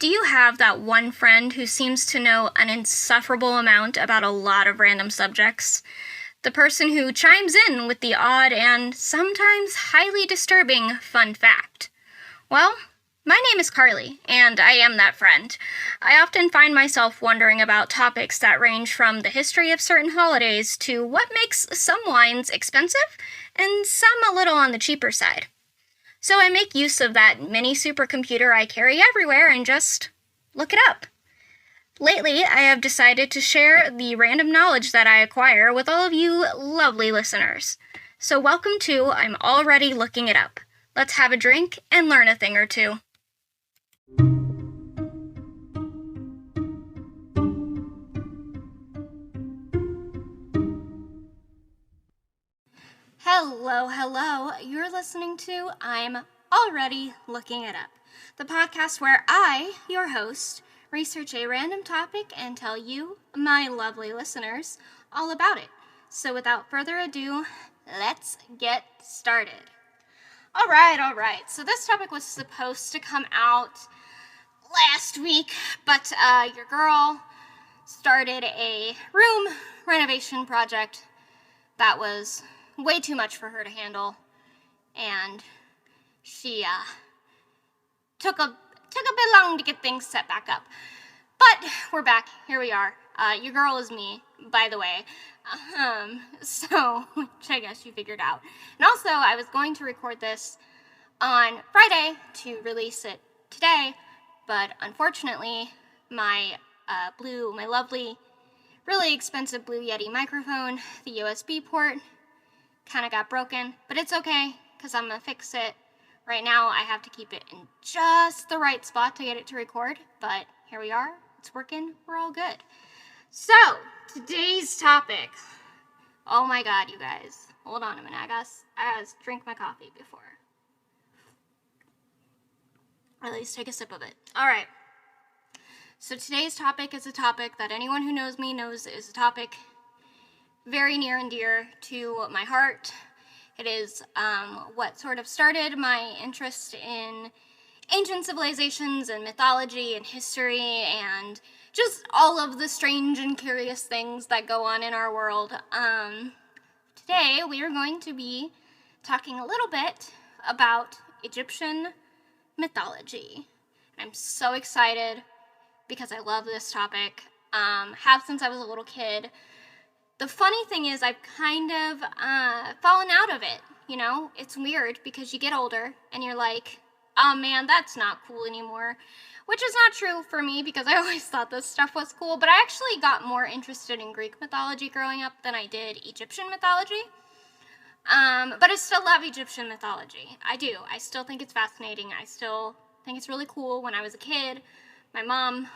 Do you have that one friend who seems to know an insufferable amount about a lot of random subjects? The person who chimes in with the odd and sometimes highly disturbing fun fact. Well, my name is Carly, and I am that friend. I often find myself wondering about topics that range from the history of certain holidays to what makes some wines expensive and some a little on the cheaper side. So I make use of that mini supercomputer I carry everywhere and just look it up. Lately, I have decided to share the random knowledge that I acquire with all of you lovely listeners. So welcome to I'm Already Looking It Up. Let's have a drink and learn a thing or two. Hello. You're listening to I'm Already Looking It Up, the podcast where I, your host, research a random topic and tell you, my lovely listeners, all about it. So without further ado, let's get started. All right. So this topic was supposed to come out last week, but your girl started a room renovation project that was way too much for her to handle, and she took a bit long to get things set back up. But we're back. Here we are. Your girl is me, by the way. So, which I guess you figured out. And also, I was going to record this on Friday to release it today, but unfortunately, my lovely, really expensive Blue Yeti microphone, the USB port, kind of got broken, but it's okay, because I'm going to fix it. Right now, I have to keep it in just the right spot to get it to record, but here we are. It's working. We're all good. So, today's topic. Oh my god, you guys. Hold on a minute. I gotta drink my coffee before. Or at least take a sip of it. Alright. So today's topic is a topic that anyone who knows me knows is a topic very near and dear to my heart. It is what sort of started my interest in ancient civilizations and mythology and history and just all of the strange and curious things that go on in our world. Today we are going to be talking a little bit about Egyptian mythology. I'm so excited because I love this topic. Have since I was a little kid. The funny thing is I've kind of fallen out of it, you know? It's weird because you get older and you're like, oh man, that's not cool anymore. Which is not true for me because I always thought this stuff was cool, but I actually got more interested in Greek mythology growing up than I did Egyptian mythology. But I still love Egyptian mythology. I do. I still think it's fascinating. I still think it's really cool. When I was a kid, my mom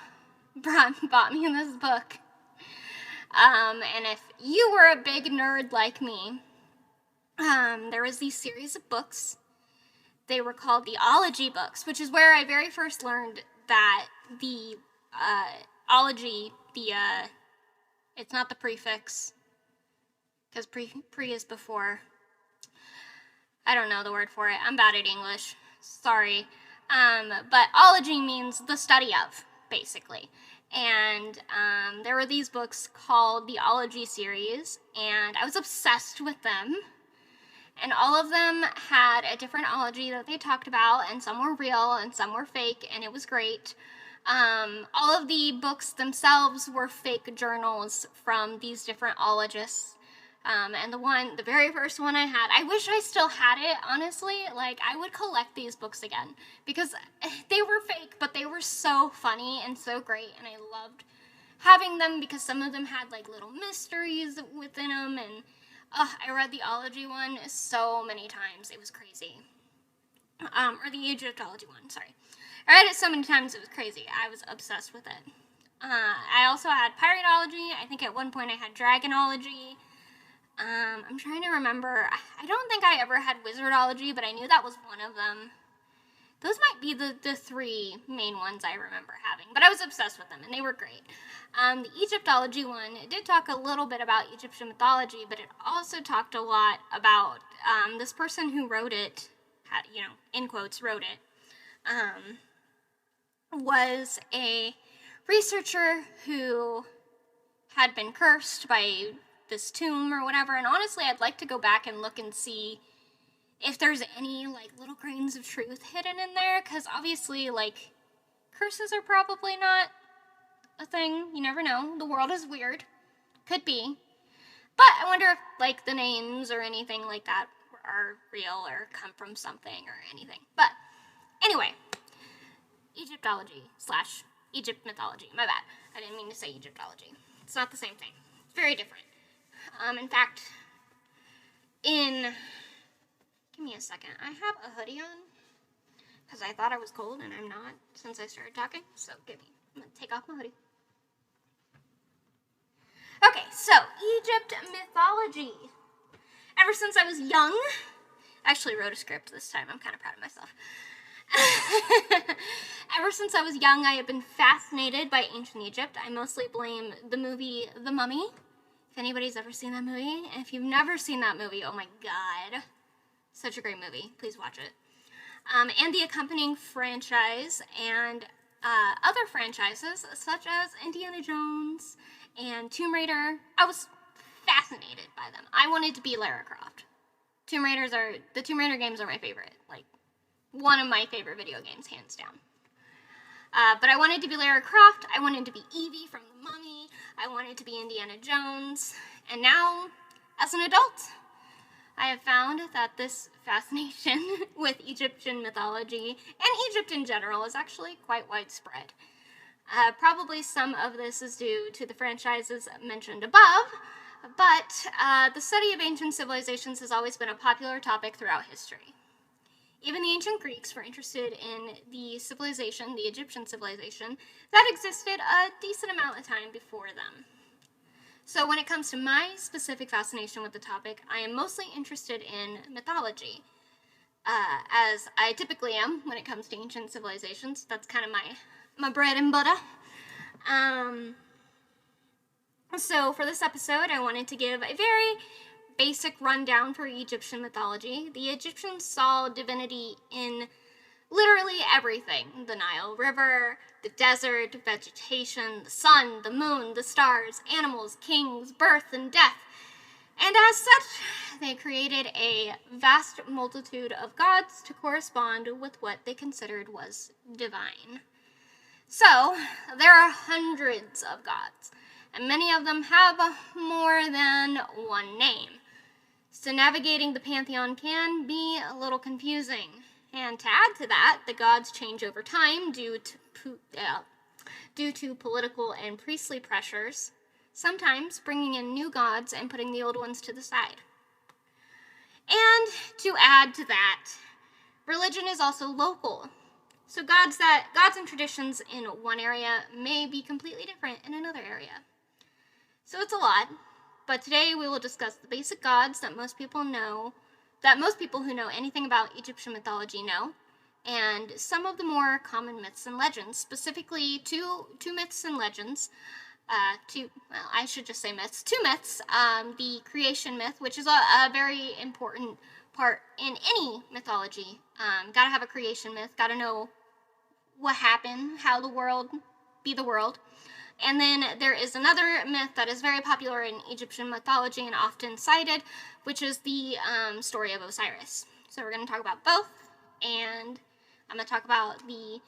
bought me this book. And if you were a big nerd like me, there was these series of books. They were called the Ology books, which is where I very first learned that the ology, it's not the prefix, because pre is before. I don't know the word for it. I'm bad at English. Sorry. But ology means the study of, basically. And there were these books called the Ology series, and I was obsessed with them. And all of them had a different ology that they talked about, and some were real and some were fake, and it was great. All of the books themselves were fake journals from these different ologists. And the very first one I had, I wish I still had it, honestly. Like, I would collect these books again, because they were fake, but they were so funny and so great, and I loved having them because some of them had, like, little mysteries within them, and I read the Ology one so many times, it was crazy. Or the Egyptology one, sorry. I read it so many times, it was crazy. I was obsessed with it. I also had Piratology. I think at one point I had Dragonology. I'm trying to remember. I don't think I ever had Wizardology, but I knew that was one of them. Those might be the three main ones I remember having, but I was obsessed with them, and they were great. The Egyptology one, it did talk a little bit about Egyptian mythology, but it also talked a lot about this person who wrote it, in quotes, wrote it, was a researcher who had been cursed by this tomb or whatever, and honestly, I'd like to go back and look and see if there's any, like, little grains of truth hidden in there, because obviously, like, curses are probably not a thing. You never know. The world is weird. Could be. But I wonder if, like, the names or anything like that are real or come from something or anything. But anyway, Egypt mythology. My bad. I didn't mean to say Egyptology. It's not the same thing. It's very different. In fact, give me a second. I have a hoodie on because I thought I was cold and I'm not since I started talking. So I'm gonna take off my hoodie. Okay, so Egypt mythology. Ever since I was young, I actually wrote a script this time. I'm kind of proud of myself. Ever since I was young, I have been fascinated by ancient Egypt. I mostly blame the movie The Mummy. If anybody's ever seen that movie, and if you've never seen that movie, oh my god, such a great movie. Please watch it. And the accompanying franchise and other franchises such as Indiana Jones and Tomb Raider. I was fascinated by them. I wanted to be Lara Croft. The Tomb Raider games are my favorite. Like, one of my favorite video games, hands down. But I wanted to be Lara Croft. I wanted to be Evie from The Mummy. I wanted to be Indiana Jones. And now, as an adult, I have found that this fascination with Egyptian mythology and Egypt in general is actually quite widespread. Probably some of this is due to the franchises mentioned above, but the study of ancient civilizations has always been a popular topic throughout history. Even the ancient Greeks were interested in the Egyptian civilization, that existed a decent amount of time before them. So when it comes to my specific fascination with the topic, I am mostly interested in mythology, as I typically am when it comes to ancient civilizations. That's kind of my bread and butter. So for this episode, I wanted to give a very basic rundown for Egyptian mythology. The Egyptians saw divinity in literally everything: the Nile River, the desert, vegetation, the sun, the moon, the stars, animals, kings, birth, and death. And as such, they created a vast multitude of gods to correspond with what they considered was divine. So, there are hundreds of gods, and many of them have more than one name. So navigating the pantheon can be a little confusing. And to add to that, the gods change over time due to political and priestly pressures, sometimes bringing in new gods and putting the old ones to the side. And to add to that, religion is also local. So gods and traditions in one area may be completely different in another area. So it's a lot, but today we will discuss the basic gods that most people who know anything about Egyptian mythology know, and some of the more common myths and legends, specifically two myths and legends. Two myths. The creation myth, which is a very important part in any mythology. Gotta have a creation myth, gotta know what happened, how the world be the world. And then there is another myth that is very popular in Egyptian mythology and often cited, which is the story of Osiris. So we're going to talk about both, and I'm going to talk about the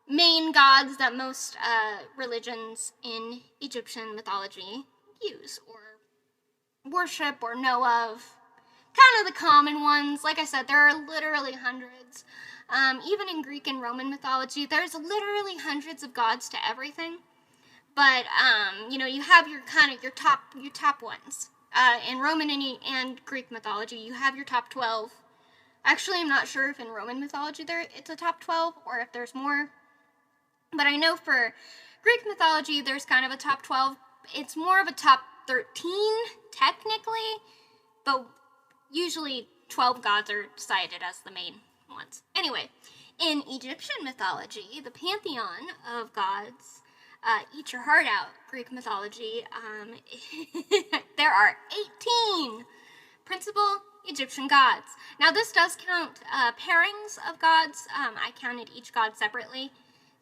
main gods that most religions in Egyptian mythology use or worship or know of. Kind of the common ones. Like I said, there are literally hundreds. Even in Greek and Roman mythology, there's literally hundreds of gods to everything. But you have your top ones. In Roman and Greek mythology, you have your top 12. Actually, I'm not sure if in Roman mythology it's a top 12 or if there's more. But I know for Greek mythology, there's kind of a top 12. It's more of a top 13, technically, but usually 12 gods are cited as the main ones. Anyway, in Egyptian mythology, the pantheon of gods, eat your heart out, Greek mythology, there are 18 principal Egyptian gods. Now this does count pairings of gods. I counted each god separately.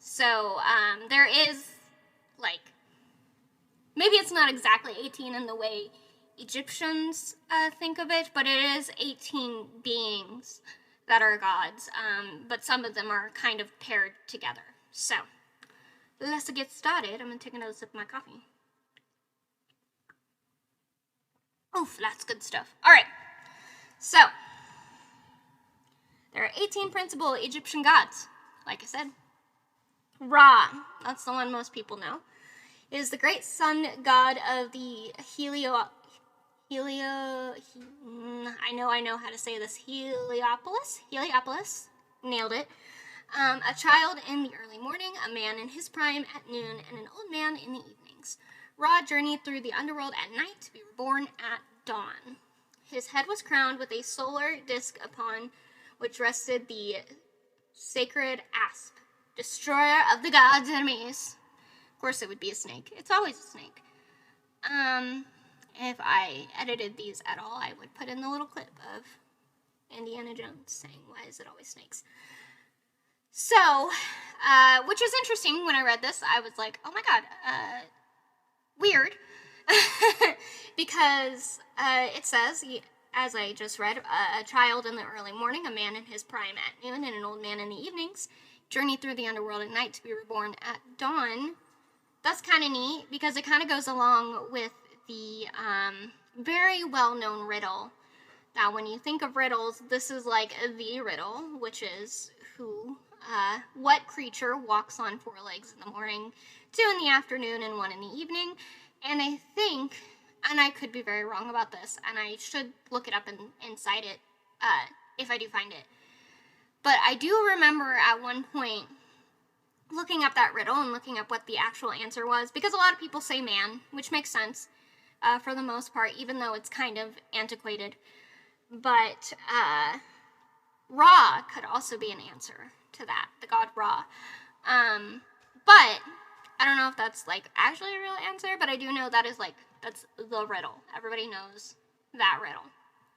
So there is, like, maybe it's not exactly 18 in the way Egyptians think of it, but it is 18 beings that are gods, but some of them are kind of paired together. So let's get started. I'm going to take another sip of my coffee. Oof, that's good stuff. All right, so there are 18 principal Egyptian gods, like I said. Ra, that's the one most people know, is the great sun god of the I know how to say this, Heliopolis, nailed it. A child in the early morning, a man in his prime at noon, and an old man in the evenings. Ra journeyed through the underworld at night to be reborn at dawn. His head was crowned with a solar disk upon which rested the sacred asp, destroyer of the gods' enemies. Of course it would be a snake. It's always a snake. If I edited these at all, I would put in the little clip of Indiana Jones saying, "Why is it always snakes?" So, which is interesting. When I read this, I was like, oh my god, weird. Because it says, as I just read, a child in the early morning, a man in his prime at noon, and an old man in the evenings, journey through the underworld at night to be reborn at dawn. That's kind of neat, because it kind of goes along with the very well-known riddle. Now, when you think of riddles, this is like the riddle, which is what creature walks on 4 legs in the morning, 2 in the afternoon, and 1 in the evening. And I think, and I could be very wrong about this, and I should look it up and cite it if I do find it. But I do remember at one point looking up that riddle and looking up what the actual answer was, because a lot of people say man, which makes sense for the most part, even though it's kind of antiquated. But Ra could also be an answer to that, the god Ra. But I don't know if that's like actually a real answer, but I do know that is like, that's the riddle. Everybody knows that riddle.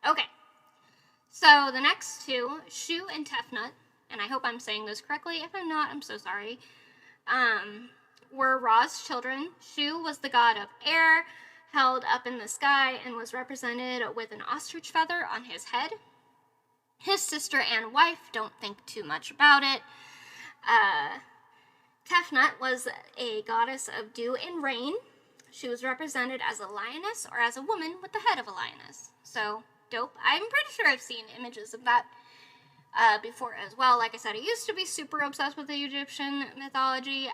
Okay, so the next two, Shu and Tefnut, and I hope I'm saying this correctly. If I'm not, I'm so sorry, were Ra's children. Shu was the god of air, held up in the sky, and was represented with an ostrich feather on his head. His sister and wife, don't think too much about it. Tefnut was a goddess of dew and rain. She was represented as a lioness or as a woman with the head of a lioness. So, dope. I'm pretty sure I've seen images of that before as well. Like I said, I used to be super obsessed with the Egyptian mythology.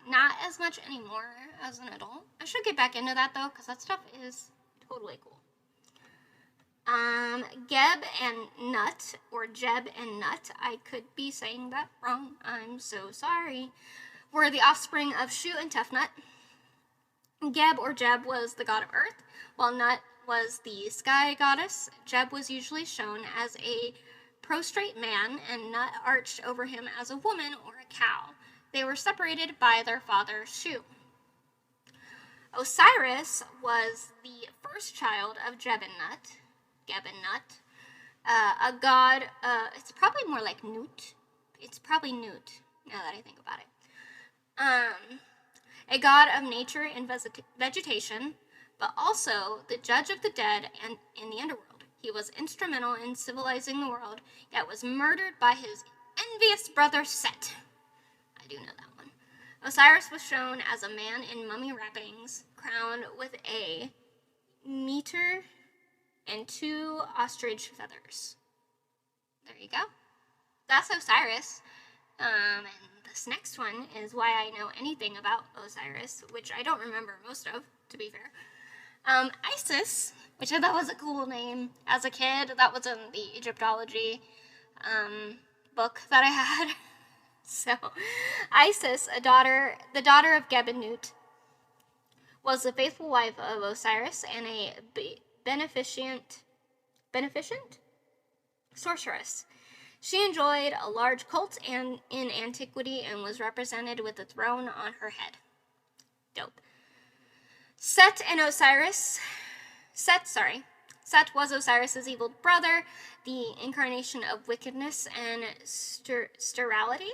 Not as much anymore as an adult. I should get back into that though, because that stuff is totally cool. Geb and Nut, or Jeb and Nut, I could be saying that wrong, I'm so sorry, were the offspring of Shu and Tefnut. Geb or Jeb was the god of earth, while Nut was the sky goddess. Jeb was usually shown as a prostrate man, and Nut arched over him as a woman or a cow. They were separated by their father Shu. Osiris was the first child of Geb and Nut, a god, it's probably more like Nut. It's probably Nut, now that I think about it. A god of nature and vegetation, but also the judge of the dead and in the underworld. He was instrumental in civilizing the world, yet was murdered by his envious brother Set. I do know that one. Osiris was shown as a man in mummy wrappings, crowned with a mitre and 2 ostrich feathers. There you go. That's Osiris. And this next one is why I know anything about Osiris, which I don't remember most of, to be fair. Isis, which I thought was a cool name as a kid. That was in the Egyptology book that I had. So, Isis, the daughter of Geb and Nut, was the faithful wife of Osiris and a beneficent sorceress. She enjoyed a large cult in antiquity and was represented with a throne on her head. Dope. Set was Osiris's evil brother, the incarnation of wickedness and sterility.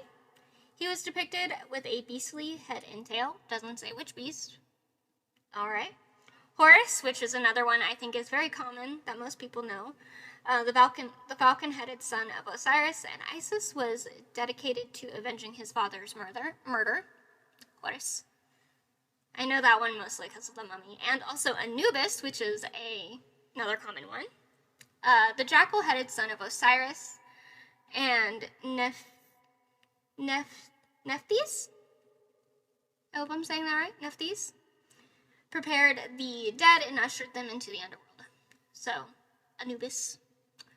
He was depicted with a beastly head and tail. Doesn't say which beast. All right. Horus, which is another one I think is very common that most people know. The falcon-headed son of Osiris and Isis, was dedicated to avenging his father's murder. Horus. I know that one mostly because of the mummy. And also Anubis, which is another common one. The jackal-headed son of Osiris, and Nephthys? I hope I'm saying that right. Nephthys prepared the dead and ushered them into the underworld. So, Anubis.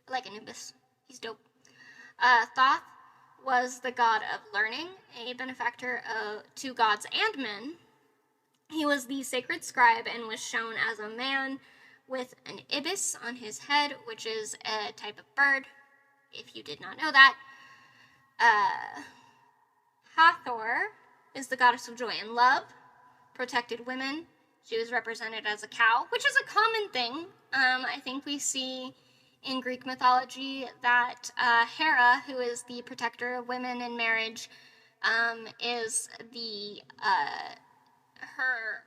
I like Anubis. He's dope. Thoth was the god of learning, a benefactor to gods and men. He was the sacred scribe and was shown as a man with an ibis on his head, which is a type of bird, if you did not know that. Hathor is the goddess of joy and love, protected women. She was represented as a cow, which is a common thing. I think we see in Greek mythology that Hera, who is the protector of women in marriage, is her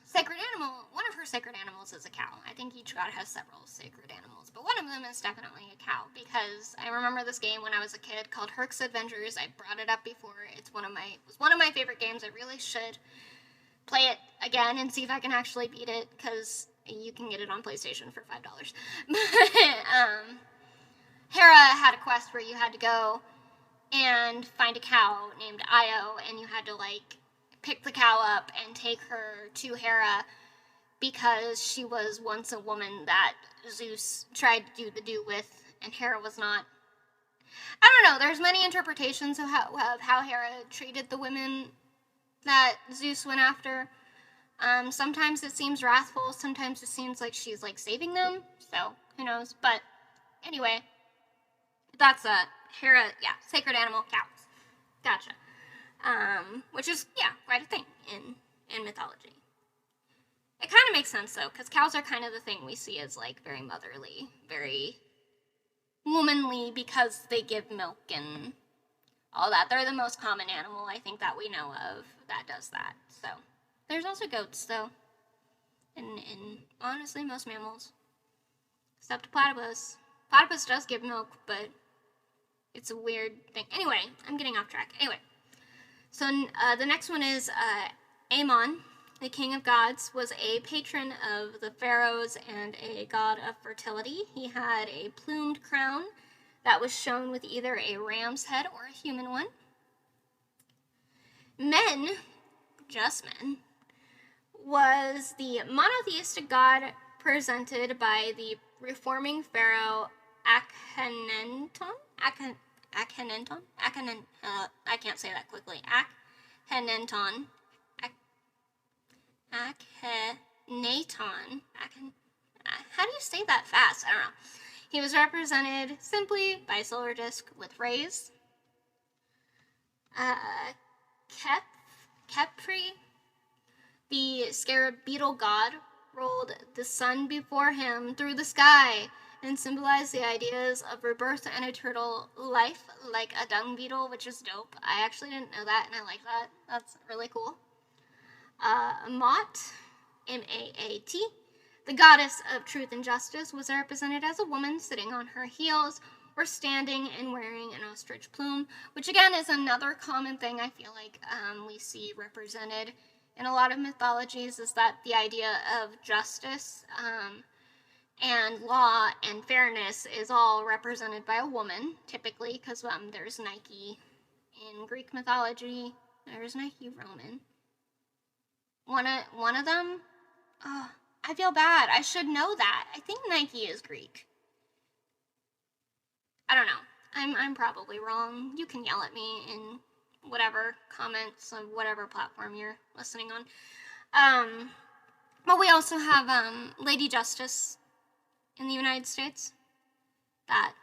sacred animal. One of her sacred animals is a cow. I think each god has several sacred animals, but one of them is definitely a cow, because I remember this game when I was a kid called Herc's Adventures. I brought it up before. It was one of my favorite games. I really should play it again and see if I can actually beat it, because you can get it on PlayStation for $5. Hera had a quest where you had to go and find a cow named Io, and you had to pick the cow up and take her to Hera, because she was once a woman that Zeus tried to do with, and Hera was not. I don't know, there's many interpretations of how Hera treated the women that Zeus went after. Sometimes it seems wrathful, sometimes it seems like she's saving them, so who knows. But anyway, that's a Hera, sacred animal, cows. Gotcha. Which is, quite a thing in mythology. It kind of makes sense, though, because cows are kind of the thing we see as, very motherly, very womanly, because they give milk and all that. They're the most common animal, I think, that we know of that does that. So, there's also goats, though, and honestly, most mammals, except a platypus. Platypus does give milk, but it's a weird thing. Anyway, I'm getting off track. Anyway. So the next one is Amon, the king of gods, was a patron of the pharaohs and a god of fertility. He had a plumed crown that was shown with either a ram's head or a human one. Men, just men, was the monotheistic god presented by the reforming pharaoh Akhenaton. I can't say that quickly. Akhenaton. How do you say that fast? I don't know. He was represented simply by a solar disk with rays. Khepri, the scarab beetle god, rolled the sun before him through the sky and symbolized the ideas of rebirth and eternal life, like a dung beetle, which is dope. I actually didn't know that, and I like that. That's really cool. Maat, M-A-A-T, the goddess of truth and justice, was represented as a woman sitting on her heels or standing and wearing an ostrich plume, which again is another common thing I feel like we see represented in a lot of mythologies, is that the idea of justice and law and fairness is all represented by a woman, typically, because there's Nike in Greek mythology, there's Nike Roman. One of them, I feel bad, I should know that. I think Nike is Greek. I don't know, I'm probably wrong. You can yell at me in whatever comments on whatever platform you're listening on. But we also have Lady Justice in the United States that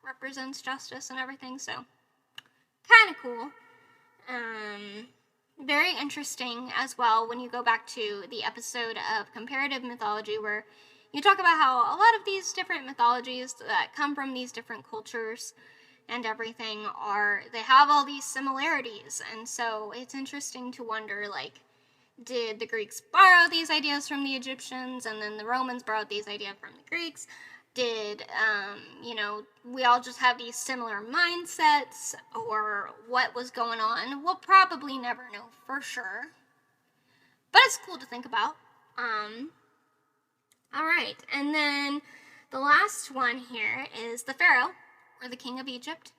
represents justice and everything, so kind of cool. Very interesting as well when you go back to the episode of comparative mythology, where you talk about how a lot of these different mythologies that come from these different cultures and everything they have all these similarities. And so it's interesting to wonder, like, did the Greeks borrow these ideas from the Egyptians, and then the Romans borrowed these ideas from the Greeks? Did, we all just have these similar mindsets, or what was going on? We'll probably never know for sure, but it's cool to think about. All right, and then the last one here is the Pharaoh, or the king of Egypt.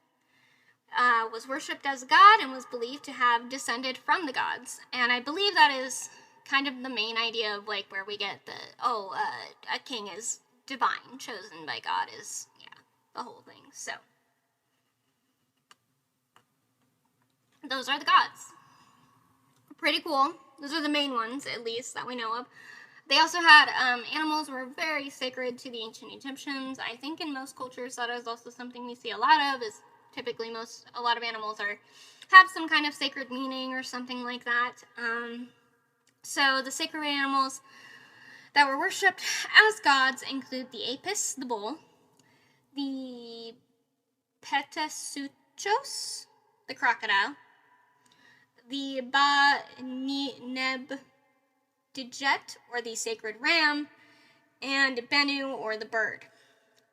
Was worshipped as a god and was believed to have descended from the gods. And I believe that is kind of the main idea of, like, where we get a king is divine, chosen by God, is, the whole thing. So, those are the gods. Pretty cool. Those are the main ones, at least, that we know of. They also had, animals were very sacred to the ancient Egyptians. I think in most cultures that is also something we see a lot of, is typically a lot of animals have some kind of sacred meaning or something like that. So the sacred animals that were worshipped as gods include the apis, the bull, the petasuchos, the crocodile, the Ba-neb-dijet, or the sacred ram, and Bennu, or the bird.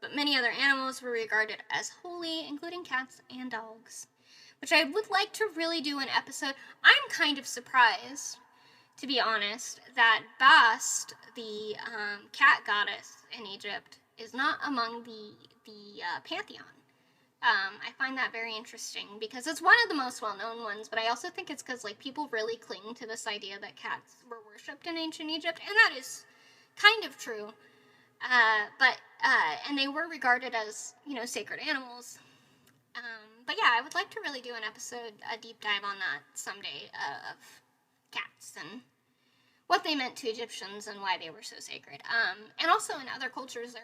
But many other animals were regarded as holy, including cats and dogs, which I would like to really do an episode. I'm kind of surprised, to be honest, that Bast, the cat goddess in Egypt, is not among the pantheon. I find that very interesting because it's one of the most well-known ones, but I also think it's because, like, people really cling to this idea that cats were worshipped in ancient Egypt, and that is kind of true. And they were regarded as, sacred animals. But yeah, I would like to really do an episode, a deep dive on that someday, of cats and what they meant to Egyptians and why they were so sacred. And also in other cultures,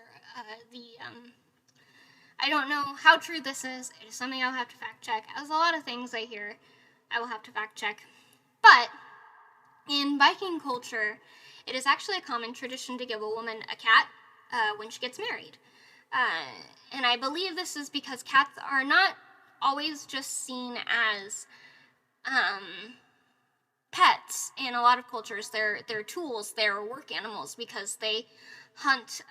I don't know how true this is. It is something I'll have to fact check. As a lot of things I hear, I will have to fact check. But in Viking culture, it is actually a common tradition to give a woman a cat when she gets married. And I believe this is because cats are not always just seen as pets. In a lot of cultures, they're tools, they're work animals because they hunt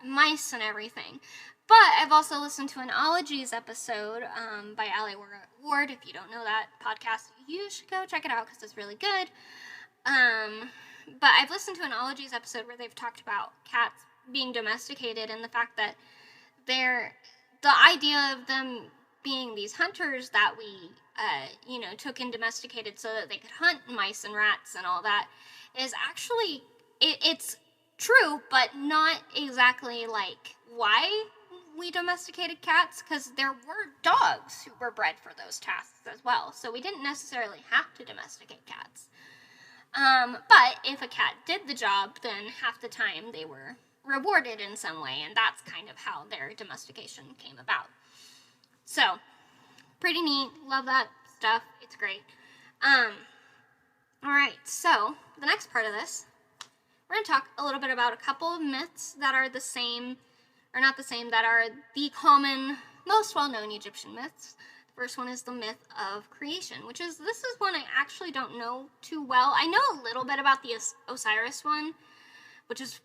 mice and everything. But I've also listened to an Ologies episode by Allie Ward. If you don't know that podcast, you should go check it out because it's really good. But I've listened to an Ologies episode where they've talked about cats being domesticated and the fact that the idea of them being these hunters that we, took and domesticated so that they could hunt mice and rats and all that is actually, it's true, but not exactly like why we domesticated cats, because there were dogs who were bred for those tasks as well, so we didn't necessarily have to domesticate cats. But if a cat did the job, then half the time they were rewarded in some way, and that's kind of how their domestication came about. So, pretty neat. Love that stuff. It's great. Alright, so the next part of this, we're going to talk a little bit about a couple of myths that are the same, or not the same, that are the common, most well-known Egyptian myths. The first one is the myth of creation, this is one I actually don't know too well. I know a little bit about the Osiris one, which is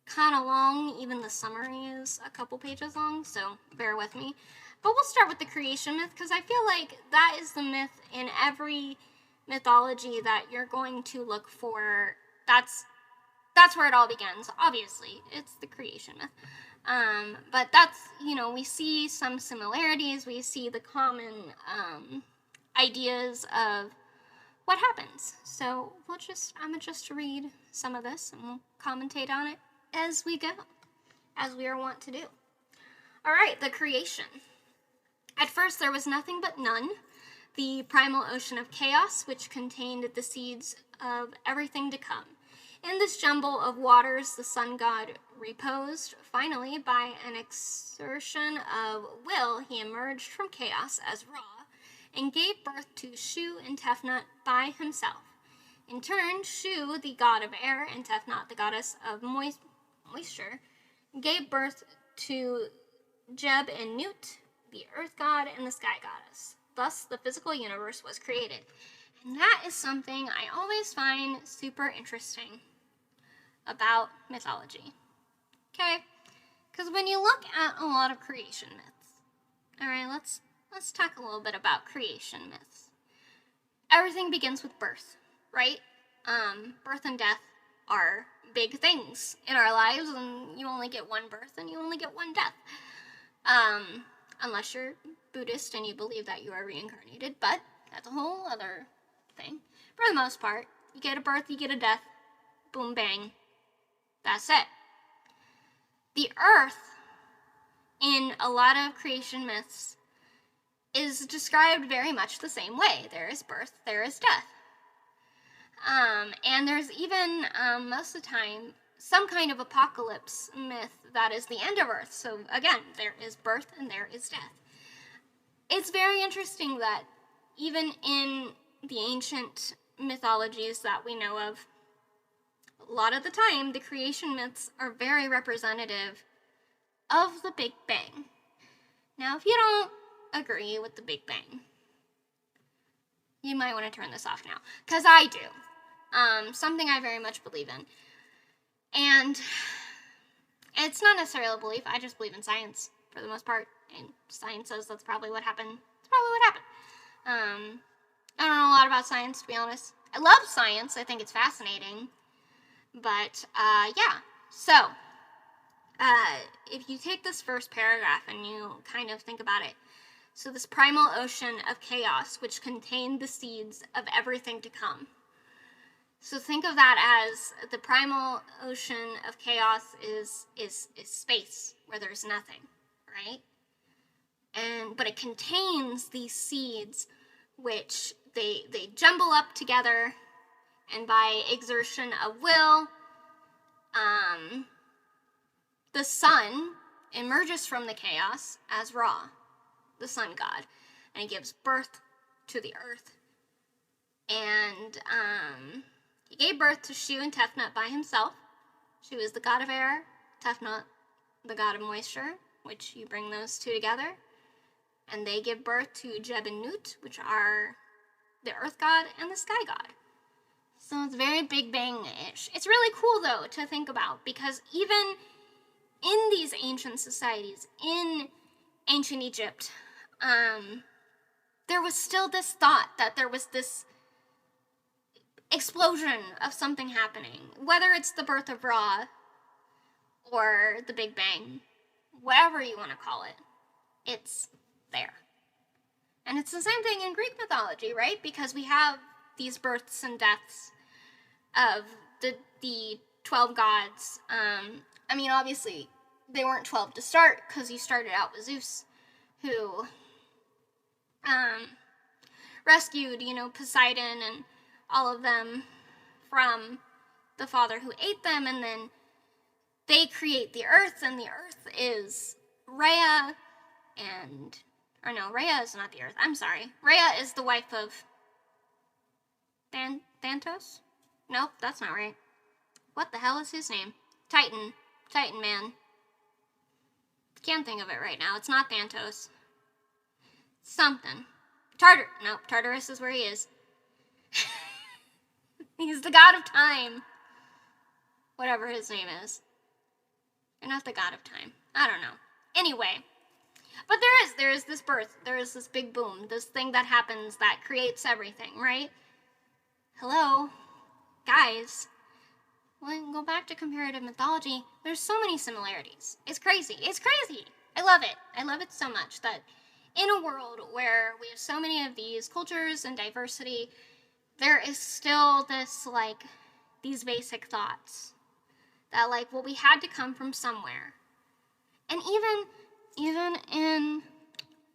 kind of long. Even the summary is a couple pages long, so bear with me. But we'll start with the creation myth, because I feel like that is the myth in every mythology that you're going to look for. That's where it all begins. Obviously, it's the creation myth. But that's, we see some similarities. We see the common ideas of what happens. So I'm going to just read some of this and we'll commentate on it as we go, as we are wont to do. All right, the creation. At first, there was nothing but none, the primal ocean of chaos, which contained the seeds of everything to come. In this jumble of waters, the sun god reposed. Finally, by an exertion of will, he emerged from chaos as Ra and gave birth to Shu and Tefnut by himself. In turn, Shu, the god of air, and Tefnut, the goddess of moisture, gave birth to Jeb and Nut, the earth god and the sky goddess. Thus, the physical universe was created. And that is something I always find super interesting about mythology. Okay? Because when you look at a lot of creation myths, all right, let's talk a little bit about creation myths. Everything begins with birth, right? Birth and death are big things in our lives, and you only get one birth and you only get one death. Unless you're Buddhist and you believe that you are reincarnated, but that's a whole other thing. For the most part, you get a birth, you get a death, boom, bang, that's it. The earth, in a lot of creation myths, is described very much the same way. There is birth, there is death. And there's even, most of the time, some kind of apocalypse myth that is the end of Earth. So again, there is birth and there is death. It's very interesting that even in the ancient mythologies that we know of, a lot of the time, the creation myths are very representative of the Big Bang. Now, if you don't agree with the Big Bang, you might want to turn this off now, because I do. Something I very much believe in. And it's not necessarily a belief, I just believe in science for the most part, and science says that's probably what happened. It's probably what happened. I don't know a lot about science, to be honest. I love science, I think it's fascinating. But, yeah. So, if you take this first paragraph and you kind of think about it, so this primal ocean of chaos, which contained the seeds of everything to come. So think of that as the primal ocean of chaos is space, where there's nothing, right? But it contains these seeds, which they jumble up together, and by exertion of will, the sun emerges from the chaos as Ra, the sun god, and he gives birth to the earth. And he gave birth to Shu and Tefnut by himself. Shu is the god of air, Tefnut the god of moisture, which you bring those two together. And they give birth to Jeb and Nut, which are the earth god and the sky god. So it's very Big Bang-ish. It's really cool, though, to think about, because even in these ancient societies, in ancient Egypt, there was still this thought that there was this explosion of something happening. Whether it's the birth of Ra or the Big Bang, whatever you want to call it, it's there. And it's the same thing in Greek mythology, right? Because we have these births and deaths of the 12 gods. I mean, obviously, they weren't 12 to start, because you started out with Zeus, who rescued, Poseidon and all of them from the father who ate them, and then they create the earth, and the earth is Rhea, Rhea is not the earth, I'm sorry. Rhea is the wife of Thantos? Nope, that's not right. What the hell is his name? Titan man. Can't think of it right now. It's not Thantos. Something. Tartarus is where he is. He's the god of time. Whatever his name is. You're not the god of time. I don't know. Anyway. But there is this birth. There is this big boom. This thing that happens that creates everything, right? Hello? Guys. When we go back to comparative mythology, there's so many similarities. It's crazy. It's crazy. I love it. I love it so much that in a world where we have so many of these cultures and diversity, there is still this, these basic thoughts that, we had to come from somewhere. And even in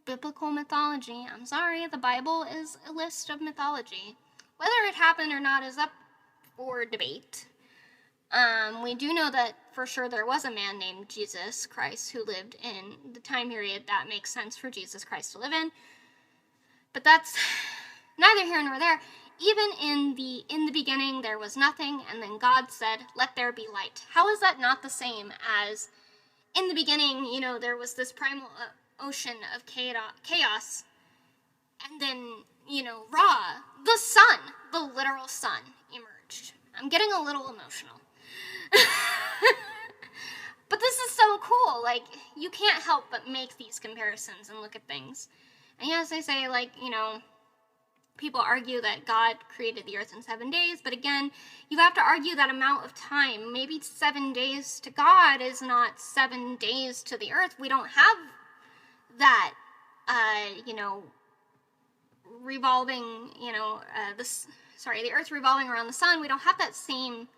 biblical mythology, I'm sorry, the Bible is a list of mythology. Whether it happened or not is up for debate. We do know that for sure there was a man named Jesus Christ who lived in the time period that makes sense for Jesus Christ to live in. But that's neither here nor there. Even in the beginning there was nothing, and then God said, "Let there be light." How is that not the same as in the beginning, there was this primal ocean of chaos. And then, Ra, the sun, the literal sun, emerged. I'm getting a little emotional. But this is so cool. Like, you can't help but make these comparisons and look at things. And yes, I say, people argue that God created the earth in 7 days, but again, you have to argue that amount of time. Maybe 7 days to God is not 7 days to the earth. We don't have that, revolving, the earth revolving around the sun. We don't have that same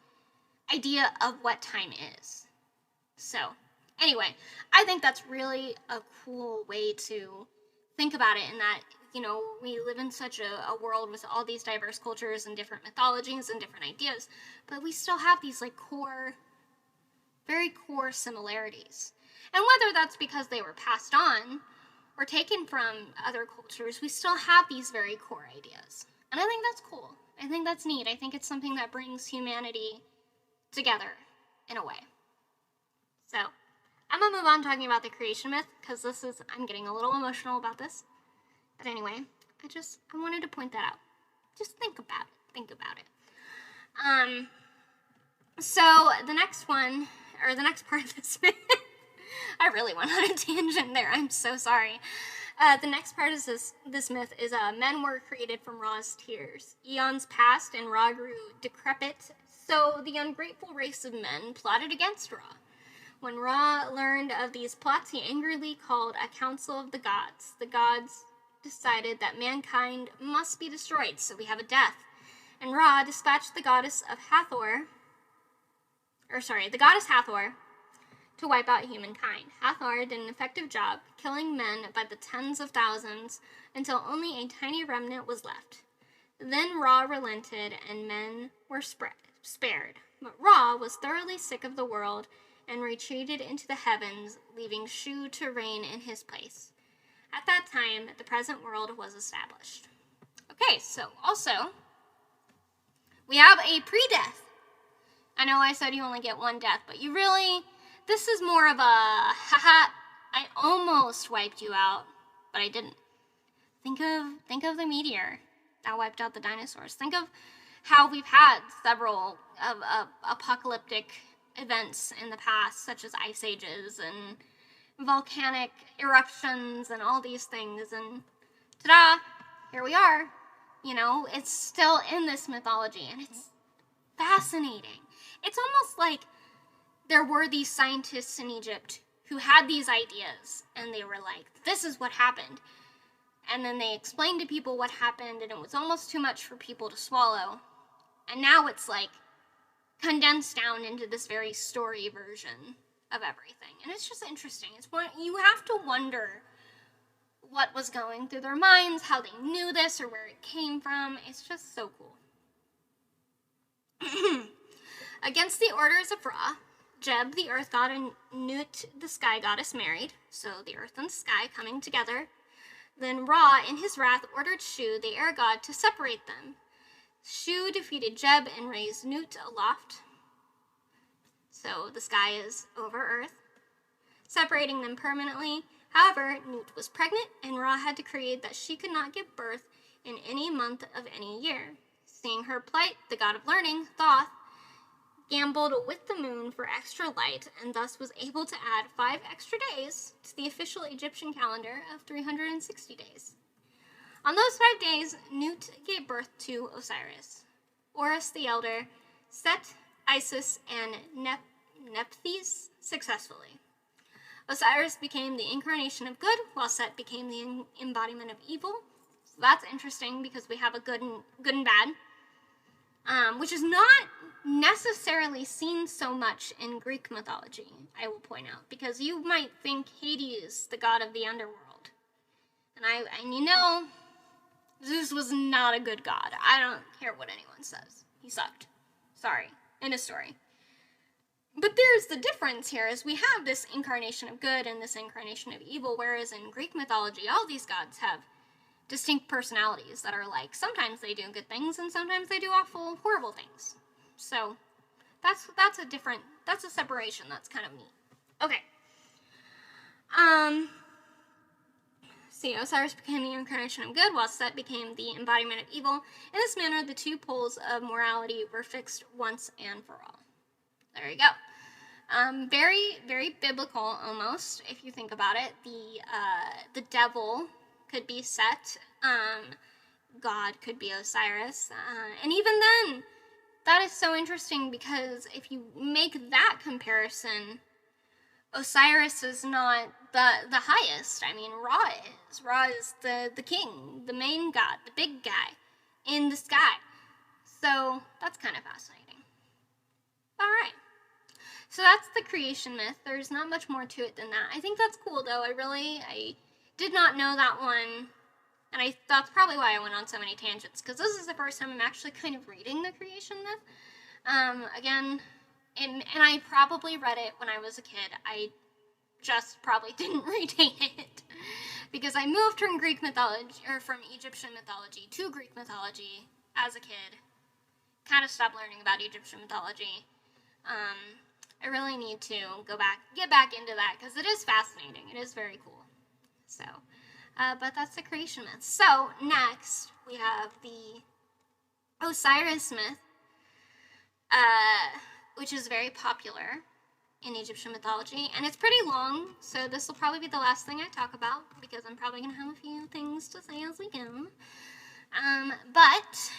idea of what time is. So, anyway, I think that's really a cool way to think about it, in that, we live in such a world with all these diverse cultures and different mythologies and different ideas, but we still have these, very core similarities. And whether that's because they were passed on or taken from other cultures, we still have these very core ideas. And I think that's cool. I think that's neat. I think it's something that brings humanity together in a way. So, I'm going to move on talking about the creation myth, because I'm getting a little emotional about this. But anyway, I wanted to point that out. Just think about it. So the next part of this myth, I really went on a tangent there. I'm so sorry. The next part of this myth is men were created from Ra's tears. Eons passed and Ra grew decrepit, so the ungrateful race of men plotted against Ra. When Ra learned of these plots, he angrily called a council of the gods. The gods decided that mankind must be destroyed, so we have a death. And Ra dispatched the goddess Hathor to wipe out humankind. Hathor did an effective job, killing men by the tens of thousands until only a tiny remnant was left. Then Ra relented and men were spared. But Ra was thoroughly sick of the world and retreated into the heavens, leaving Shu to reign in his place. At that time, the present world was established. Okay, so also, we have a pre-death. I know I said you only get one death, but this is more of a, haha, I almost wiped you out, but I didn't. Think of the meteor that wiped out the dinosaurs. Think of how we've had several of apocalyptic events in the past, such as ice ages and volcanic eruptions and all these things, and ta-da, here we are. It's still in this mythology, and it's fascinating. It's almost like there were these scientists in Egypt who had these ideas, and they were like, this is what happened. And then they explained to people what happened, and it was almost too much for people to swallow. And now it's condensed down into this very story version of everything. And it's just interesting. You have to wonder what was going through their minds, how they knew this, or where it came from. It's just so cool. Against the orders of Ra, Jeb, the earth god, and Nut, the sky goddess, married, so the earth and sky coming together. Then Ra, in his wrath, ordered Shu, the air god, to separate them. Shu defeated Jeb and raised Nut aloft, so the sky is over earth, separating them permanently. However, Nut was pregnant, and Ra had decreed that she could not give birth in any month of any year. Seeing her plight, the god of learning, Thoth, gambled with the moon for extra light, and thus was able to add 5 extra days to the official Egyptian calendar of 360 days. On those 5 days, Nut gave birth to Osiris, Horus the Elder, Set, Isis, and Nephthys successfully. Osiris became the incarnation of good, while Set became the embodiment of evil. So that's interesting because we have a good and bad, which is not necessarily seen so much in Greek mythology, I will point out, because you might think Hades, the god of the underworld. And Zeus was not a good god. I don't care what anyone says. He sucked. Sorry. End of story. But there's the difference here, is we have this incarnation of good and this incarnation of evil, whereas in Greek mythology, all these gods have distinct personalities that are sometimes they do good things and sometimes they do awful, horrible things. So that's a separation that's kind of neat. Okay. See, Osiris became the incarnation of good, while Set became the embodiment of evil. In this manner, the two poles of morality were fixed once and for all. There you go. Very, very biblical, almost, if you think about it. The devil could be Set. God could be Osiris. And even then, that is so interesting, because if you make that comparison, Osiris is not the highest. I mean, Ra is. Ra is the king, the main god, the big guy in the sky. So that's kind of fascinating. All right. So that's the creation myth. There's not much more to it than that. I think that's cool, though. I did not know that one. And that's probably why I went on so many tangents, because this is the first time I'm actually kind of reading the creation myth. Again, and I probably read it when I was a kid. I just probably didn't retain it, because I moved from Greek mythology, or from Egyptian mythology to Greek mythology as a kid. Kind of stopped learning about Egyptian mythology. I really need to get back into that, because it is fascinating. It is very cool. So, but that's the creation myth. So next we have the Osiris myth, which is very popular in Egyptian mythology, and it's pretty long, so this will probably be the last thing I talk about, because I'm probably going to have a few things to say as we go. But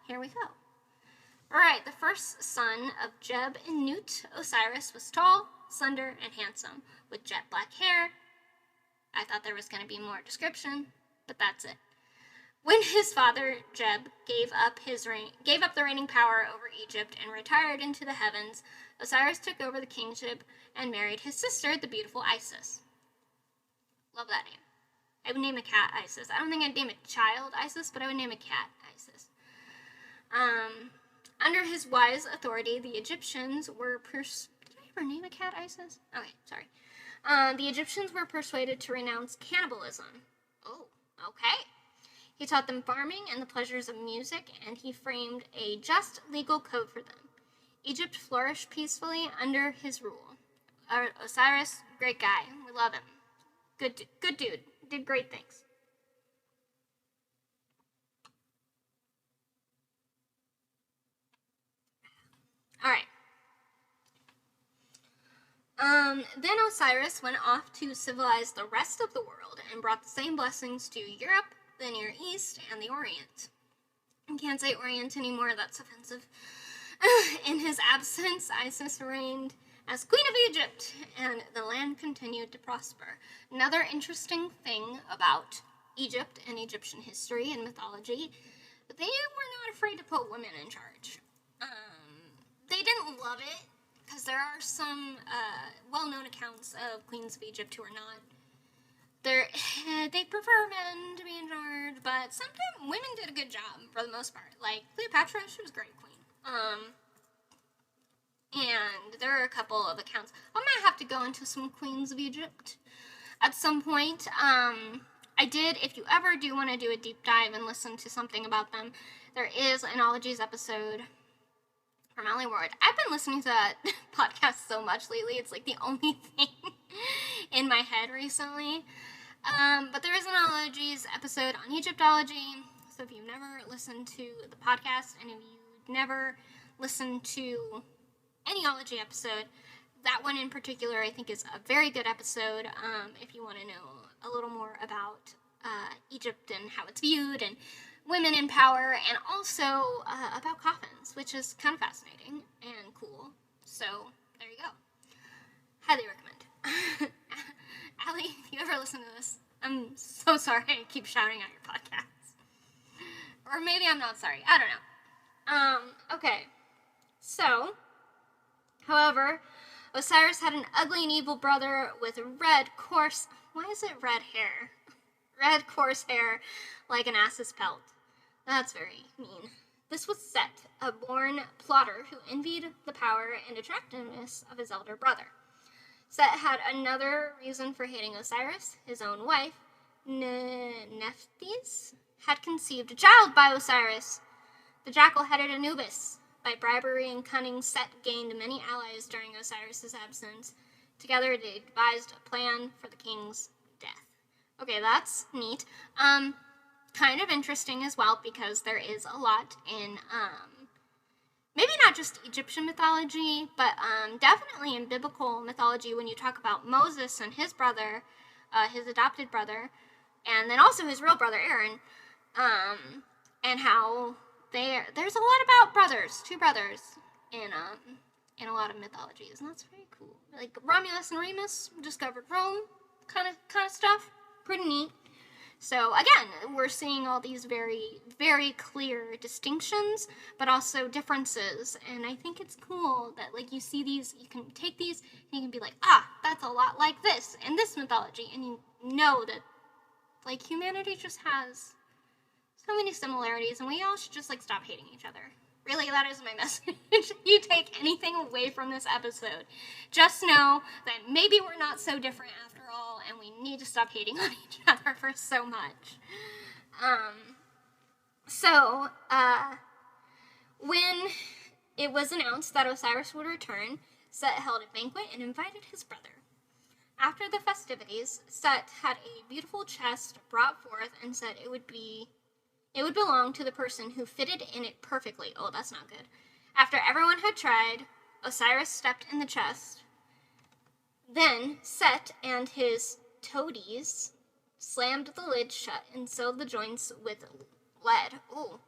here we go. Alright, the first son of Geb and Nut, Osiris, was tall, slender, and handsome, with jet black hair. I thought there was going to be more description, but that's it. When his father, Geb, gave up the reigning power over Egypt and retired into the heavens, Osiris took over the kingship and married his sister, the beautiful Isis. Love that name. I would name a cat Isis. I don't think I'd name a child Isis, but I would name a cat Isis. Under his wise authority, the Egyptians were did I ever name a cat Isis? Okay, sorry. The Egyptians were persuaded to renounce cannibalism. Oh, okay. He taught them farming and the pleasures of music, and he framed a just legal code for them. Egypt flourished peacefully under his rule. Osiris, great guy. We love him. Good dude. Did great things. All right. Then Osiris went off to civilize the rest of the world and brought the same blessings to Europe, the Near East, and the Orient. I can't say Orient anymore, that's offensive. In his absence, Isis reigned as Queen of Egypt, and the land continued to prosper. Another interesting thing about Egypt and Egyptian history and mythology, they were not afraid to put women in charge. They didn't love it, because there are some well-known accounts of queens of Egypt who are not. They prefer men to be in charge, but sometimes women did a good job for the most part. Like Cleopatra, she was a great queen. And there are a couple of accounts. I might have to go into some queens of Egypt at some point. I did, if you ever do want to do a deep dive and listen to something about them, there is an Ologies episode from Ellie Ward. I've been listening to that podcast so much lately. It's like the only thing in my head recently. But there is an Ologies episode on Egyptology. So if you've never listened to the podcast, and if you've never listened to any Ology episode, that one in particular I think is a very good episode if you want to know a little more about Egypt and how it's viewed, and women in power, and also about coffins, which is kind of fascinating and cool. So there you go. Highly recommend. Allie, if you ever listen to this, I'm so sorry I keep shouting at your podcast. Or maybe I'm not sorry. I don't know. Okay. So, however, Osiris had an ugly and evil brother with why is it red hair? Red, coarse hair, like an ass's pelt. That's very mean. This was Set, a born plotter who envied the power and attractiveness of his elder brother. Set had another reason for hating Osiris. His own wife, Nephthys, had conceived a child by Osiris. The jackal-headed Anubis. By bribery and cunning, Set gained many allies during Osiris's absence. Together they devised a plan for the king's death. Okay, that's neat. Kind of interesting as well, because there is a lot in, maybe not just Egyptian mythology, but definitely in biblical mythology when you talk about Moses and his brother, his adopted brother, and then also his real brother Aaron, and how there's a lot about brothers, two brothers, in a lot of mythologies, and that's very cool. Like Romulus and Remus discovered Rome, kind of stuff, pretty neat. So again, we're seeing all these very, very clear distinctions, but also differences. And I think it's cool that, like, you see these, you can take these, and you can be like, that's a lot like this in this mythology. And you know that, like, humanity just has so many similarities, and we all should just, like, stop hating each other. Really, that is my message. If you take anything away from this episode, just know that maybe we're not so different after all, and we need to stop hating on each other for so much. When it was announced that Osiris would return, Set held a banquet and invited his brother. After the festivities, Set had a beautiful chest brought forth and said it would belong to the person who fitted in it perfectly. Oh, that's not good. After everyone had tried, Osiris stepped in the chest. Then Set and his toadies slammed the lid shut and sealed the joints with lead. Ooh.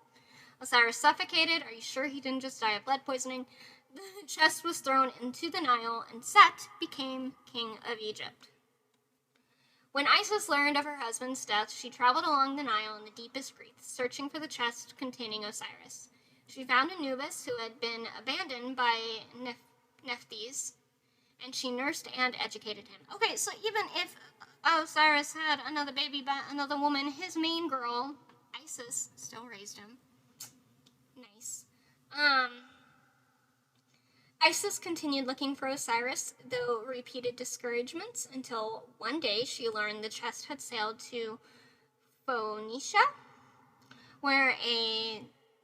Osiris suffocated. Are you sure he didn't just die of lead poisoning? The chest was thrown into the Nile, and Set became king of Egypt. When Isis learned of her husband's death, she traveled along the Nile in the deepest grief, searching for the chest containing Osiris. She found Anubis, who had been abandoned by Nephthys, and she nursed and educated him. Okay, so even if Osiris had another baby by another woman, his main girl, Isis, still raised him. Nice. Isis continued looking for Osiris, though repeated discouragements, until one day she learned the chest had sailed to Phoenicia, where a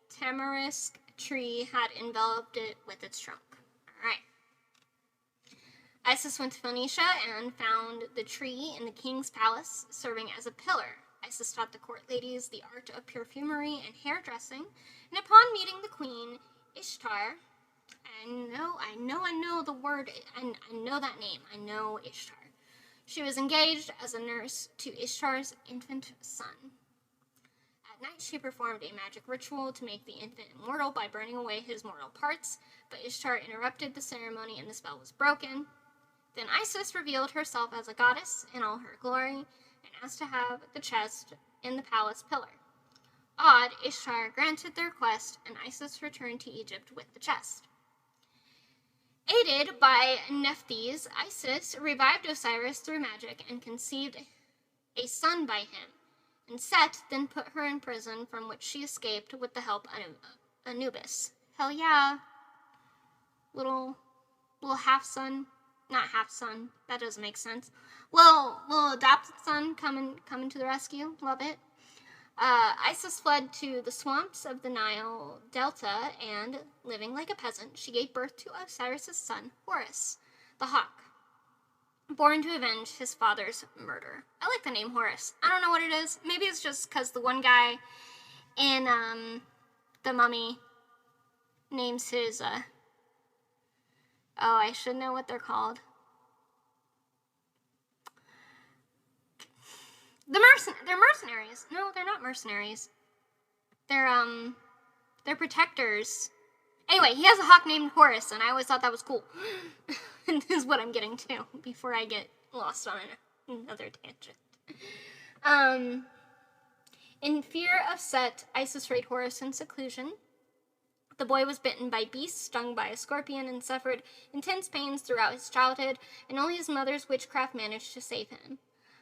tamarisk tree had enveloped it with its trunk. All right. Isis went to Phoenicia and found the tree in the king's palace, serving as a pillar. Isis taught the court ladies the art of perfumery and hairdressing, and upon meeting the queen, Ishtar, I know the word, and I know that name. I know Ishtar. She was engaged as a nurse to Ishtar's infant son. At night, she performed a magic ritual to make the infant immortal by burning away his mortal parts, but Ishtar interrupted the ceremony and the spell was broken. Then Isis revealed herself as a goddess in all her glory and asked to have the chest in the palace pillar. Awed, Ishtar granted their request, and Isis returned to Egypt with the chest. Aided by Nephthys, Isis revived Osiris through magic and conceived a son by him, and Set then put her in prison, from which she escaped with the help of Anubis. Hell yeah. Little half-son. Not half-son. That doesn't make sense. Little adopted son coming to the rescue. Love it. Isis fled to the swamps of the Nile Delta, and, living like a peasant, she gave birth to Osiris' son, Horus, the hawk, born to avenge his father's murder. I like the name Horus. I don't know what it is. Maybe it's just because the one guy in The Mummy names his, I should know what they're called. They're mercenaries. No, they're not mercenaries. They're protectors. Anyway, he has a hawk named Horus, and I always thought that was cool. And this is what I'm getting to before I get lost on another tangent. In fear of Set, Isis raised Horus in seclusion. The boy was bitten by beasts, stung by a scorpion, and suffered intense pains throughout his childhood, and only his mother's witchcraft managed to save him.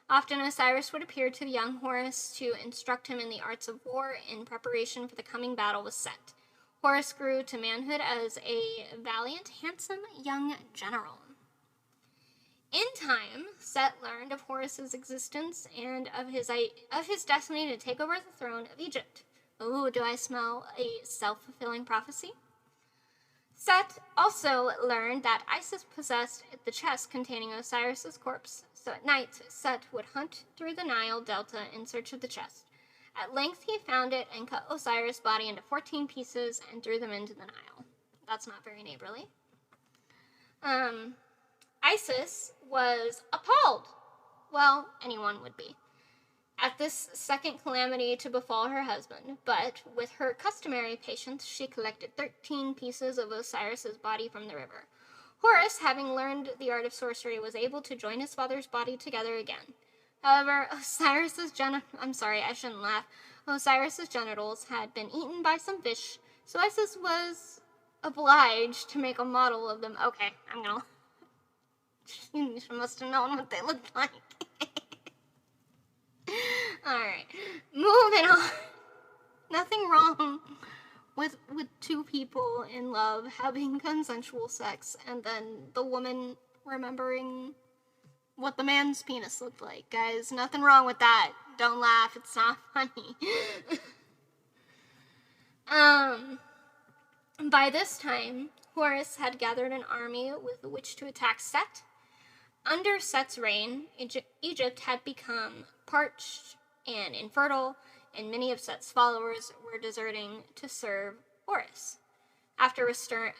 Often Osiris would appear to the young Horus to instruct him in the arts of war in preparation for the coming battle with Set. Horus grew to manhood as a valiant, handsome young general. In time, Set learned of Horus's existence and of his destiny to take over the throne of Egypt. Ooh, do I smell a self-fulfilling prophecy? Set also learned that Isis possessed the chest containing Osiris's corpse, So at night, Set would hunt through the Nile Delta in search of the chest. At length he found it and cut Osiris' body into 14 pieces and threw them into the Nile. That's not very neighborly. Isis was appalled. Well, anyone would be. At this second calamity to befall her husband, but with her customary patience, she collected 13 pieces of Osiris' body from the river. Horus, having learned the art of sorcery, was able to join his father's body together again. However, Osiris's genitals had been eaten by some fish, so Isis was obliged to make a model of them. Okay, she must have known what they looked like. Alright, moving on. Nothing wrong with two people in love having consensual sex and then the woman remembering what the man's penis looked like. Guys, nothing wrong with that. Don't laugh, it's not funny. By this time, Horus had gathered an army with which to attack Set. Under Set's reign, Egypt had become parched and infertile, and many of Set's followers were deserting to serve Horus. After restoring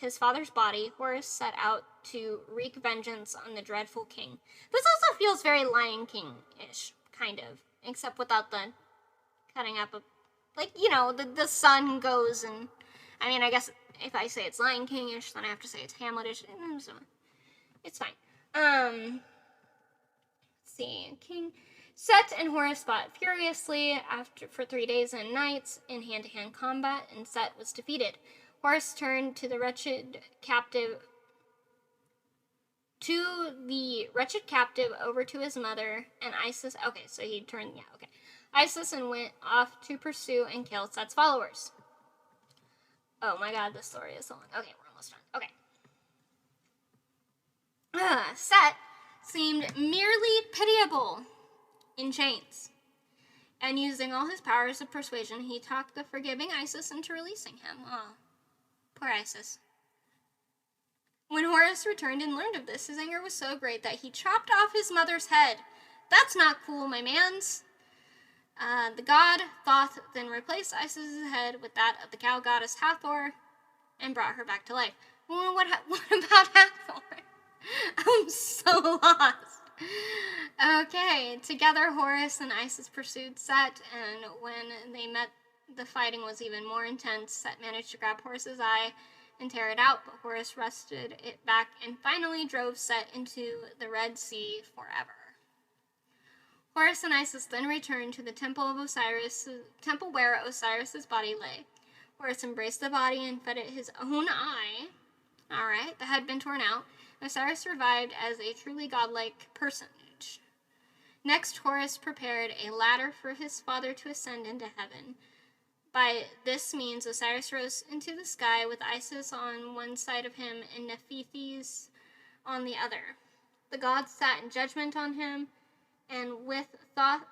his father's body, Horus set out to wreak vengeance on the dreadful king. This also feels very Lion King-ish, kind of, except without the cutting up of, the son goes and, I guess if I say it's Lion King-ish, then I have to say it's Hamlet-ish. So it's fine. Let's see. King Set and Horus fought furiously for 3 days and nights in hand-to-hand combat, and Set was defeated. Horus turned the wretched captive over to his mother and Isis. Okay, so he turned, Isis, and went off to pursue and kill Set's followers. Oh my god, this story is so long. Okay, we're almost done. Okay. Set seemed merely pitiable in chains, and using all his powers of persuasion, he talked the forgiving Isis into releasing him. Oh, poor Isis. When Horus returned and learned of this, his anger was so great that he chopped off his mother's head. That's not cool, my mans. The god Thoth then replaced Isis' head with that of the cow goddess Hathor and brought her back to life. Well, what about Hathor? I'm so lost. Okay, together Horus and Isis pursued Set, and when they met, the fighting was even more intense. Set managed to grab Horus's eye and tear it out, but Horus wrested it back and finally drove Set into the Red Sea forever. Horus and Isis then returned to the temple where Osiris's body lay. Horus embraced the body and fed it his own eye. Alright, that had been torn out. Osiris revived as a truly godlike personage. Next, Horus prepared a ladder for his father to ascend into heaven. By this means, Osiris rose into the sky with Isis on one side of him and Nephthys on the other. The gods sat in judgment on him, and with Thoth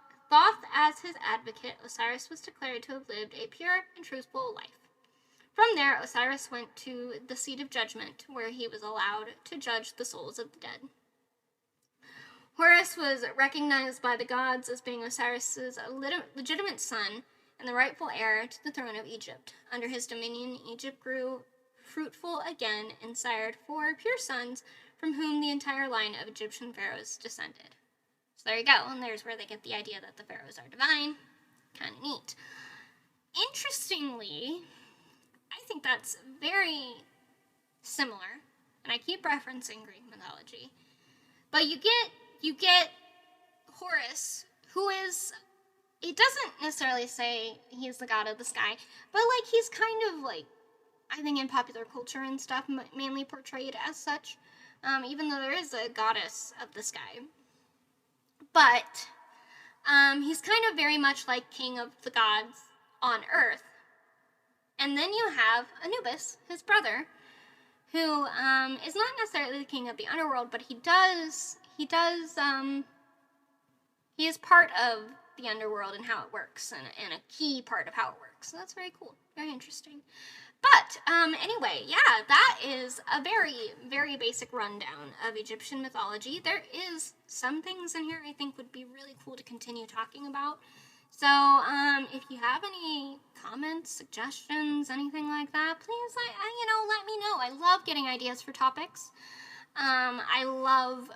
as his advocate, Osiris was declared to have lived a pure and truthful life. From there, Osiris went to the seat of judgment, where he was allowed to judge the souls of the dead. Horus was recognized by the gods as being Osiris's legitimate son and the rightful heir to the throne of Egypt. Under his dominion, Egypt grew fruitful again and sired 4 pure sons, from whom the entire line of Egyptian pharaohs descended. So there you go, and there's where they get the idea that the pharaohs are divine. Kind of neat. Interestingly, I think that's very similar, and I keep referencing Greek mythology, but you get Horus, who is, it doesn't necessarily say he's the god of the sky, but he's kind of I think in popular culture and stuff, mainly portrayed as such, even though there is a goddess of the sky. But he's kind of very much like king of the gods on earth. And then you have Anubis, his brother, who is not necessarily the king of the underworld, but he is part of the underworld and how it works, and a key part of how it works. So that's very cool, very interesting. But anyway, yeah, that is a very, very basic rundown of Egyptian mythology. There is some things in here I think would be really cool to continue talking about. So if you have any comments, suggestions, anything like that, please, let me know. I love getting ideas for topics. I love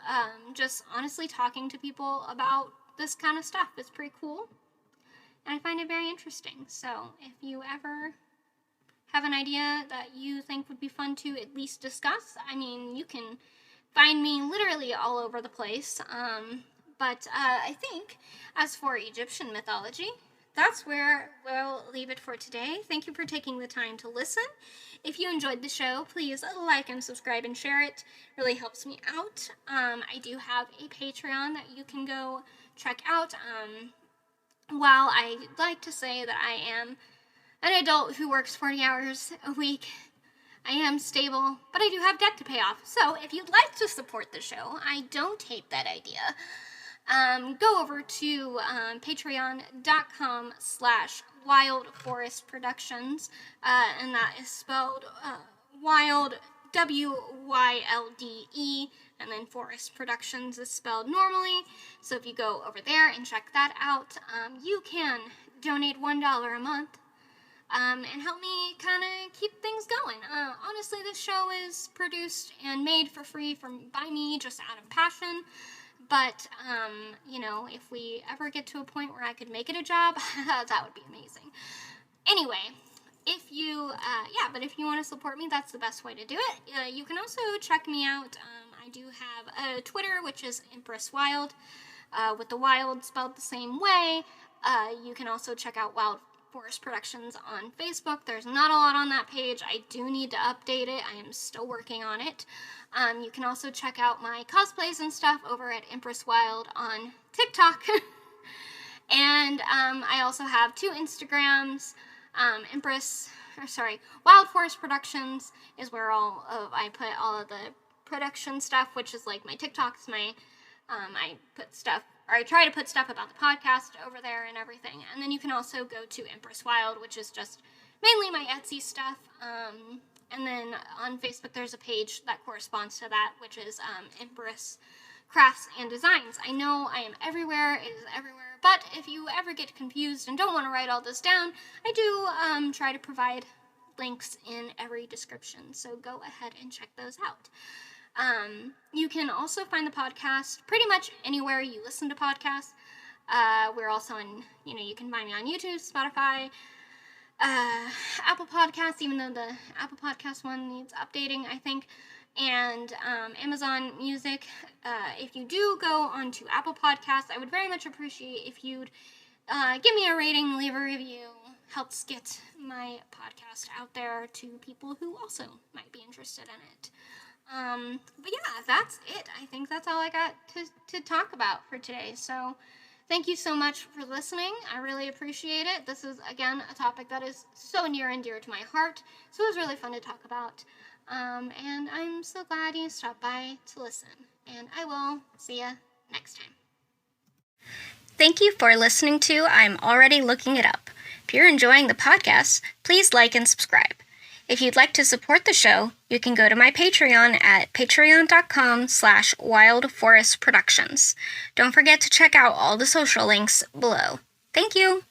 just honestly talking to people about this kind of stuff. It's pretty cool, and I find it very interesting. So if you ever have an idea that you think would be fun to at least discuss, I mean, you can find me literally all over the place. But I think as for Egyptian mythology, that's where we'll leave it for today. Thank you for taking the time to listen. If you enjoyed the show, please like and subscribe and share it. It really helps me out. I do have a Patreon that you can go check out. While I like to say that I am an adult who works 40 hours a week, I am stable, but I do have debt to pay off. So if you'd like to support the show, I don't hate that idea. Go over to patreon.com/wildforestproductions, and that is spelled wild, WYLDE, and then Forest Productions is spelled normally. So if you go over there and check that out, you can donate $1 a month. And help me kind of keep things going. Honestly, this show is produced and made for free by me, just out of passion. But, if we ever get to a point where I could make it a job, that would be amazing. Anyway, if you want to support me, that's the best way to do it. You can also check me out. I do have a Twitter, which is Empress Wild, with the wild spelled the same way. You can also check out Wild Forest Productions on Facebook. There's not a lot on that page. I do need to update it. I am still working on it. You can also check out my cosplays and stuff over at Empress Wild on TikTok. And I also have 2 Instagrams. Wild Forest Productions is where I put all of the production stuff, which is like my TikToks, I try to put stuff about the podcast over there and everything. And then you can also go to Empress Wild, which is just mainly my Etsy stuff. And then on Facebook, there's a page that corresponds to that, which is Empress Crafts and Designs. I know I am everywhere. It is everywhere. But if you ever get confused and don't want to write all this down, I do try to provide links in every description. So go ahead and check those out. You can also find the podcast pretty much anywhere you listen to podcasts. We're also you can find me on YouTube, Spotify, Apple Podcasts, even though the Apple Podcast one needs updating, I think, and Amazon Music. If you do go onto Apple Podcasts, I would very much appreciate if you'd give me a rating, leave a review. Helps get my podcast out there to people who also might be interested in it. But yeah, that's it. I think that's all I got to talk about for today. So thank you so much for listening. I really appreciate it. This is, again, a topic that is so near and dear to my heart. So it was really fun to talk about. And I'm so glad you stopped by to listen. And I will see you next time. Thank you for listening to I'm Already Looking It Up. If you're enjoying the podcast, please like and subscribe. If you'd like to support the show, you can go to my Patreon at patreon.com/wildforestproductions. Don't forget to check out all the social links below. Thank you!